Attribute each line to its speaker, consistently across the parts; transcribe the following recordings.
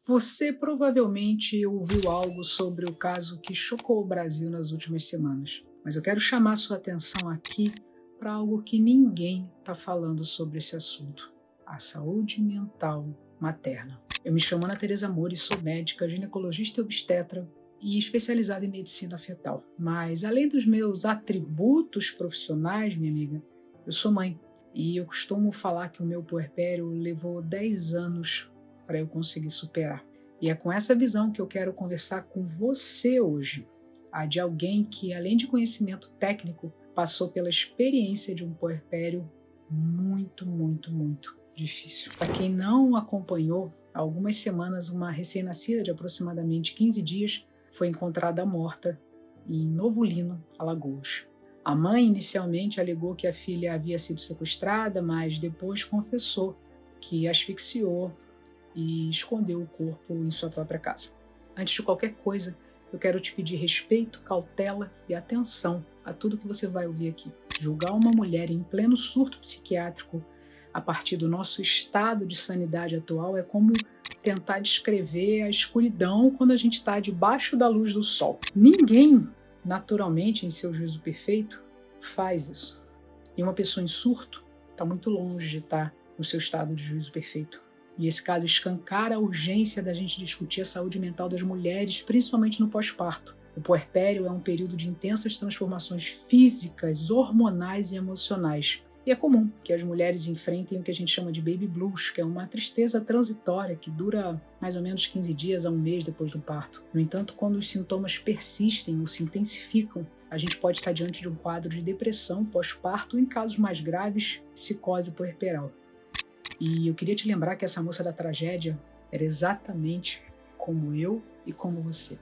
Speaker 1: Você provavelmente ouviu algo sobre o caso que chocou o Brasil nas últimas semanas, mas eu quero chamar sua atenção aqui para algo que ninguém está falando sobre esse assunto: a saúde mental materna. Eu me chamo Ana Teresa Moura e sou médica, ginecologista e obstetra e especializada em medicina fetal. Mas além dos meus atributos profissionais, minha amiga, eu sou mãe e eu costumo falar que o meu puerpério levou 10 anos para eu conseguir superar. E é com essa visão que eu quero conversar com você hoje, a de alguém que, além de conhecimento técnico, passou pela experiência de um puerpério muito difícil. Para quem não acompanhou, há algumas semanas uma recém-nascida de aproximadamente 15 dias foi encontrada morta em Novo Lino, Alagoas. A mãe inicialmente alegou que a filha havia sido sequestrada, mas depois confessou que asfixiou e escondeu o corpo em sua própria casa. Antes de qualquer coisa, eu quero te pedir respeito, cautela e atenção a tudo que você vai ouvir aqui. Julgar uma mulher em pleno surto psiquiátrico a partir do nosso estado de sanidade atual é como tentar descrever a escuridão quando a gente está debaixo da luz do sol. Ninguém, naturalmente, em seu juízo perfeito, faz isso. E uma pessoa em surto está muito longe de estar no seu estado de juízo perfeito. E esse caso escancara a urgência da gente discutir a saúde mental das mulheres, principalmente no pós-parto. O puerpério é um período de intensas transformações físicas, hormonais e emocionais. E é comum que as mulheres enfrentem o que a gente chama de baby blues, que é uma tristeza transitória que dura mais ou menos 15 dias a um mês depois do parto. No entanto, quando os sintomas persistem ou se intensificam, a gente pode estar diante de um quadro de depressão pós-parto ou, em casos mais graves, psicose puerperal. E eu queria te lembrar que essa moça da tragédia era exatamente como eu e como você.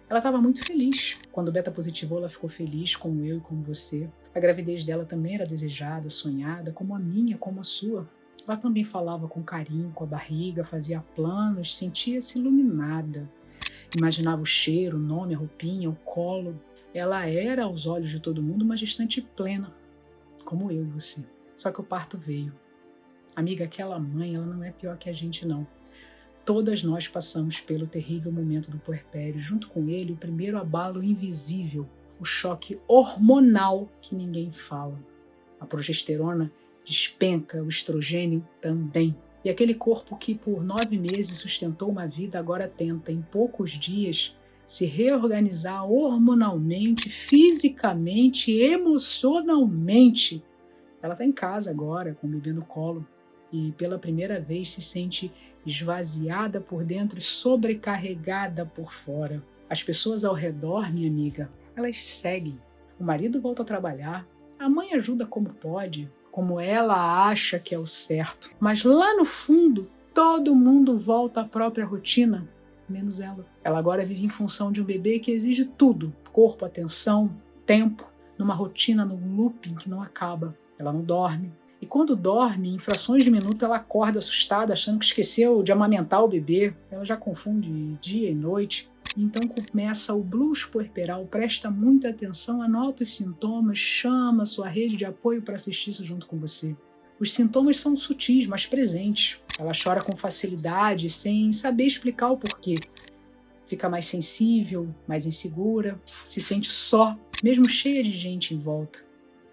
Speaker 1: Ela estava muito feliz. Quando o beta positivou, ela ficou feliz, como eu e como você. A gravidez dela também era desejada, sonhada, como a minha, como a sua. Ela também falava com carinho, com a barriga, fazia planos, sentia-se iluminada. Imaginava o cheiro, o nome, a roupinha, o colo. Ela era, aos olhos de todo mundo, uma gestante plena, como eu e você. Só que o parto veio. Amiga, aquela mãe, ela não é pior que a gente, não. Todas nós passamos pelo terrível momento do puerpério, junto com ele o primeiro abalo invisível, o choque hormonal que ninguém fala. A progesterona despenca, o estrogênio também. E aquele corpo que por 9 meses sustentou uma vida agora tenta, em poucos dias, se reorganizar hormonalmente, fisicamente, emocionalmente. Ela está em casa agora, com o bebê no colo, e pela primeira vez se sente esvaziada por dentro e sobrecarregada por fora. As pessoas ao redor, minha amiga, elas seguem. O marido volta a trabalhar, a mãe ajuda como pode, como ela acha que é o certo. Mas lá no fundo, todo mundo volta à própria rotina, menos ela. Ela agora vive em função de um bebê que exige tudo: corpo, atenção, tempo, numa rotina, num looping que não acaba. Ela não dorme. E quando dorme, em frações de minuto, ela acorda assustada, achando que esqueceu de amamentar o bebê. Ela já confunde dia e noite. Então começa o blues puerperal. Presta muita atenção, anota os sintomas, chama sua rede de apoio para assistir isso junto com você. Os sintomas são sutis, mas presentes. Ela chora com facilidade, sem saber explicar o porquê. Fica mais sensível, mais insegura, se sente só, mesmo cheia de gente em volta.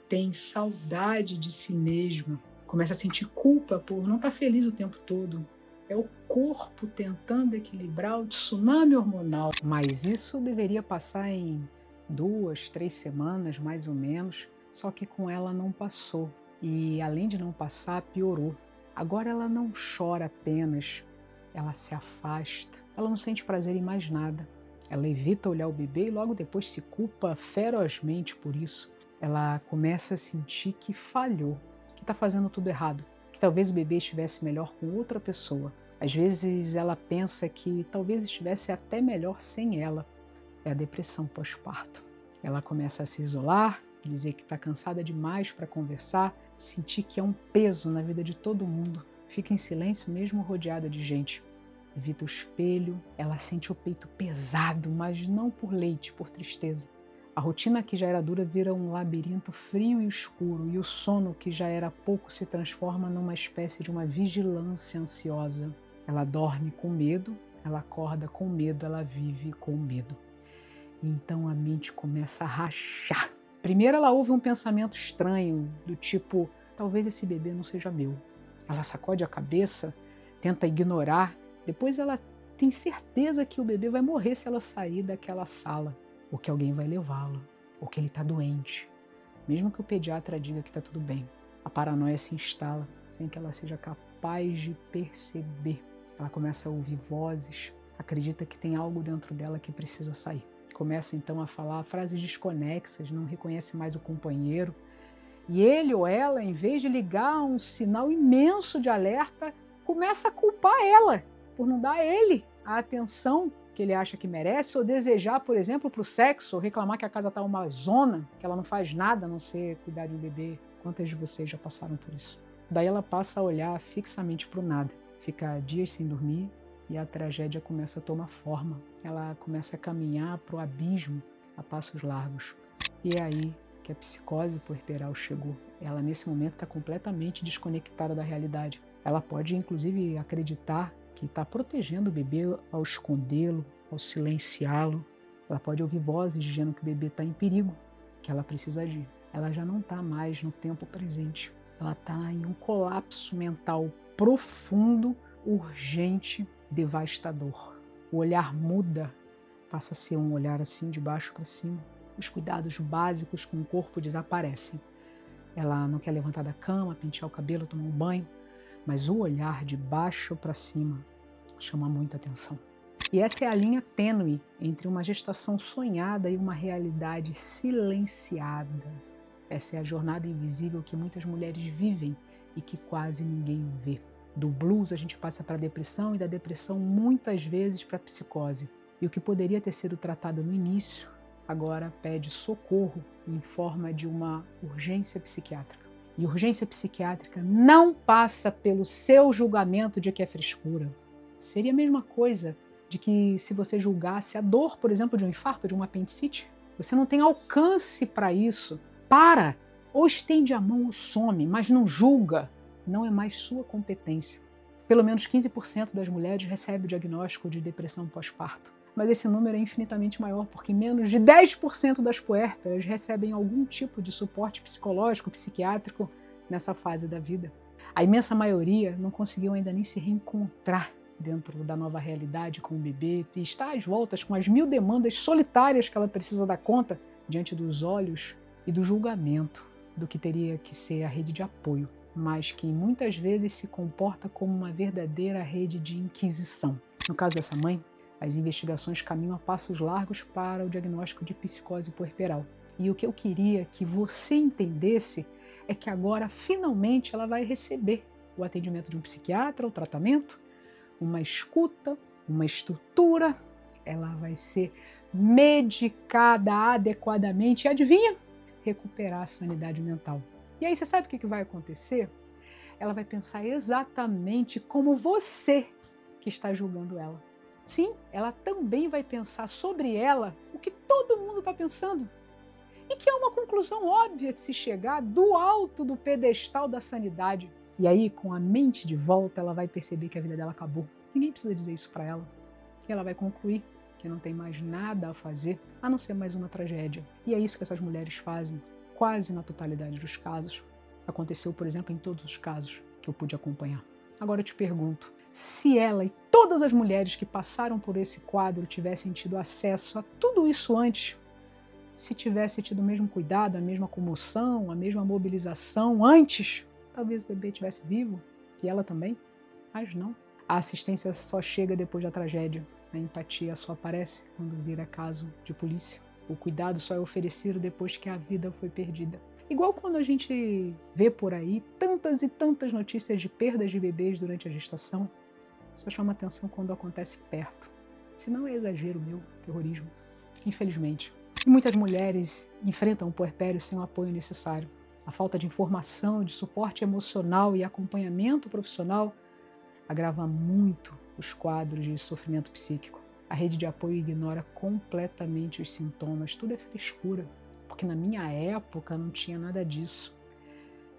Speaker 1: Tem saudade de si mesma, começa a sentir culpa por não estar feliz o tempo todo. É o corpo tentando equilibrar o tsunami hormonal. Mas isso deveria passar em 2, 3 semanas, mais ou menos, só que com ela não passou. E além de não passar, piorou. Agora ela não chora apenas, ela se afasta. Ela não sente prazer em mais nada. Ela evita olhar o bebê e logo depois se culpa ferozmente por isso. Ela começa a sentir que falhou, que está fazendo tudo errado, que talvez o bebê estivesse melhor com outra pessoa. Às vezes ela pensa que talvez estivesse até melhor sem ela. É a depressão pós-parto. Ela começa a se isolar, dizer que está cansada demais para conversar, sentir que é um peso na vida de todo mundo. Fica em silêncio mesmo rodeada de gente. Evita o espelho, ela sente o peito pesado, mas não por leite, por tristeza. A rotina que já era dura vira um labirinto frio e escuro, e o sono que já era pouco se transforma numa espécie de uma vigilância ansiosa. Ela dorme com medo, ela acorda com medo, ela vive com medo. E então a mente começa a rachar. Primeiro ela ouve um pensamento estranho, do tipo, talvez esse bebê não seja meu. Ela sacode a cabeça, tenta ignorar, depois ela tem certeza que o bebê vai morrer se ela sair daquela sala, ou que alguém vai levá-lo, ou que ele está doente, mesmo que o pediatra diga que está tudo bem. A paranoia se instala sem que ela seja capaz de perceber. Ela começa a ouvir vozes, acredita que tem algo dentro dela que precisa sair. Começa então a falar frases desconexas, não reconhece mais o companheiro. E ele ou ela, em vez de ligar um sinal imenso de alerta, começa a culpar ela por não dar a ele a atenção que ele acha que merece, ou desejar, por exemplo, para o sexo, ou reclamar que a casa está uma zona, que ela não faz nada a não ser cuidar de um bebê. Quantas de vocês já passaram por isso? Daí ela passa a olhar fixamente para o nada, fica dias sem dormir e a tragédia começa a tomar forma. Ela começa a caminhar para o abismo a passos largos. E é aí que a psicose puerperal chegou. Ela, nesse momento, está completamente desconectada da realidade. Ela pode, inclusive, acreditar que está protegendo o bebê ao escondê-lo, ao silenciá-lo. Ela pode ouvir vozes dizendo que o bebê está em perigo, que ela precisa agir. Ela já não está mais no tempo presente. Ela está em um colapso mental profundo, urgente, devastador. O olhar muda, passa a ser um olhar assim de baixo para cima. Os cuidados básicos com o corpo desaparecem. Ela não quer levantar da cama, pentear o cabelo, tomar um banho, mas o olhar de baixo para cima chama muita atenção. E essa é a linha tênue entre uma gestação sonhada e uma realidade silenciada. Essa é a jornada invisível que muitas mulheres vivem e que quase ninguém vê. Do blues a gente passa para a depressão e da depressão muitas vezes para a psicose. E o que poderia ter sido tratado no início, agora pede socorro em forma de uma urgência psiquiátrica. E urgência psiquiátrica não passa pelo seu julgamento de que é frescura. Seria a mesma coisa de que se você julgasse a dor, por exemplo, de um infarto, de uma apendicite. Você não tem alcance para isso. Para! Ou estende a mão ou some, mas não julga. Não é mais sua competência. Pelo menos 15% das mulheres recebe o diagnóstico de depressão pós-parto. Mas esse número é infinitamente maior, porque menos de 10% das puérperas recebem algum tipo de suporte psicológico, psiquiátrico nessa fase da vida. A imensa maioria não conseguiu ainda nem se reencontrar dentro da nova realidade com o bebê e está às voltas com as 1000 demandas solitárias que ela precisa dar conta diante dos olhos e do julgamento do que teria que ser a rede de apoio, mas que muitas vezes se comporta como uma verdadeira rede de inquisição. No caso dessa mãe, as investigações caminham a passos largos para o diagnóstico de psicose puerperal. E o que eu queria que você entendesse é que agora, finalmente, ela vai receber o atendimento de um psiquiatra, o tratamento, uma escuta, uma estrutura, ela vai ser medicada adequadamente e, adivinha? Recuperar a sanidade mental. E aí você sabe o que vai acontecer? Ela vai pensar exatamente como você que está julgando ela. Sim, ela também vai pensar sobre ela o que todo mundo está pensando. E que é uma conclusão óbvia de se chegar do alto do pedestal da sanidade. E aí, com a mente de volta, ela vai perceber que a vida dela acabou. Ninguém precisa dizer isso para ela. E ela vai concluir que não tem mais nada a fazer, a não ser mais uma tragédia. E é isso que essas mulheres fazem, quase na totalidade dos casos. Aconteceu, por exemplo, em todos os casos que eu pude acompanhar. Agora eu te pergunto, se ela e todas as mulheres que passaram por esse quadro tivessem tido acesso a tudo isso antes, se tivesse tido o mesmo cuidado, a mesma comoção, a mesma mobilização antes, talvez o bebê estivesse vivo, e ela também, mas não. A assistência só chega depois da tragédia, a empatia só aparece quando vira caso de polícia. O cuidado só é oferecido depois que a vida foi perdida. Igual quando a gente vê por aí tantas e tantas notícias de perdas de bebês durante a gestação, só chama atenção quando acontece perto. Se não é exagero meu, terrorismo. Infelizmente. E muitas mulheres enfrentam o puerpério sem o apoio necessário. A falta de informação, de suporte emocional e acompanhamento profissional agrava muito os quadros de sofrimento psíquico. A rede de apoio ignora completamente os sintomas, tudo é frescura, porque na minha época não tinha nada disso.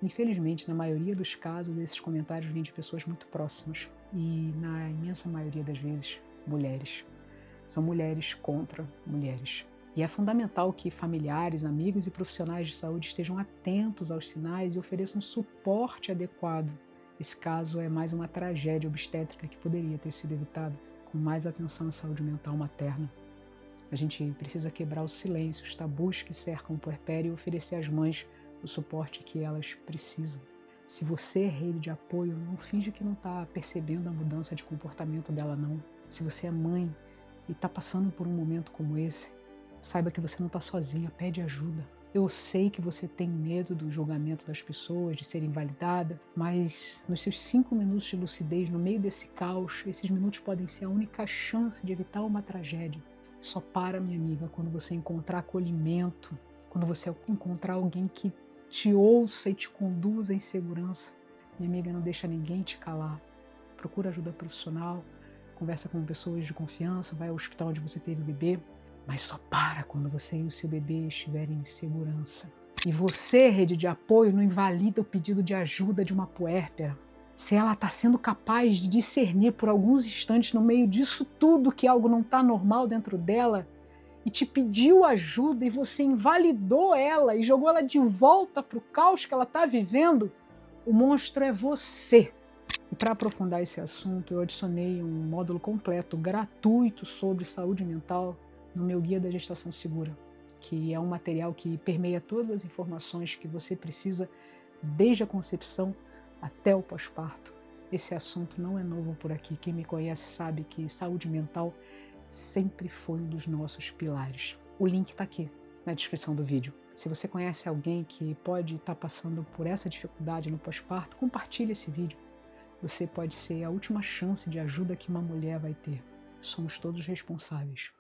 Speaker 1: Infelizmente, na maioria dos casos, esses comentários vêm de pessoas muito próximas. e, na imensa maioria das vezes, mulheres. São mulheres contra mulheres. E é fundamental que familiares, amigos e profissionais de saúde estejam atentos aos sinais e ofereçam suporte adequado. Esse caso é mais uma tragédia obstétrica que poderia ter sido evitada com mais atenção à saúde mental materna. A gente precisa quebrar o silêncio, os tabus que cercam o puerpério e oferecer às mães o suporte que elas precisam. Se você é rede de apoio, não finge que não está percebendo a mudança de comportamento dela, não. Se você é mãe e está passando por um momento como esse, saiba que você não está sozinha, pede ajuda. Eu sei que você tem medo do julgamento das pessoas, de ser invalidada, mas nos seus 5 minutos de lucidez, no meio desse caos, esses minutos podem ser a única chance de evitar uma tragédia. Só para, minha amiga, quando você encontrar acolhimento, quando você encontrar alguém que te ouça e te conduza em segurança. Minha amiga, não deixa ninguém te calar. Procura ajuda profissional, conversa com pessoas de confiança, vai ao hospital onde você teve o bebê, mas só para quando você e o seu bebê estiverem em segurança. E você, rede de apoio, não invalida o pedido de ajuda de uma puérpera. Se ela está sendo capaz de discernir por alguns instantes no meio disso tudo que algo não está normal dentro dela e te pediu ajuda e você invalidou ela e jogou ela de volta para o caos que ela está vivendo, o monstro é você. E para aprofundar esse assunto, eu adicionei um módulo completo, gratuito, sobre saúde mental no meu Guia da Gestação Segura, que é um material que permeia todas as informações que você precisa desde a concepção até o pós-parto. Esse assunto não é novo por aqui. Quem me conhece sabe que saúde mental sempre foi um dos nossos pilares. O link está aqui na descrição do vídeo. Se você conhece alguém que pode estar passando por essa dificuldade no pós-parto, compartilhe esse vídeo. Você pode ser a última chance de ajuda que uma mulher vai ter. Somos todos responsáveis.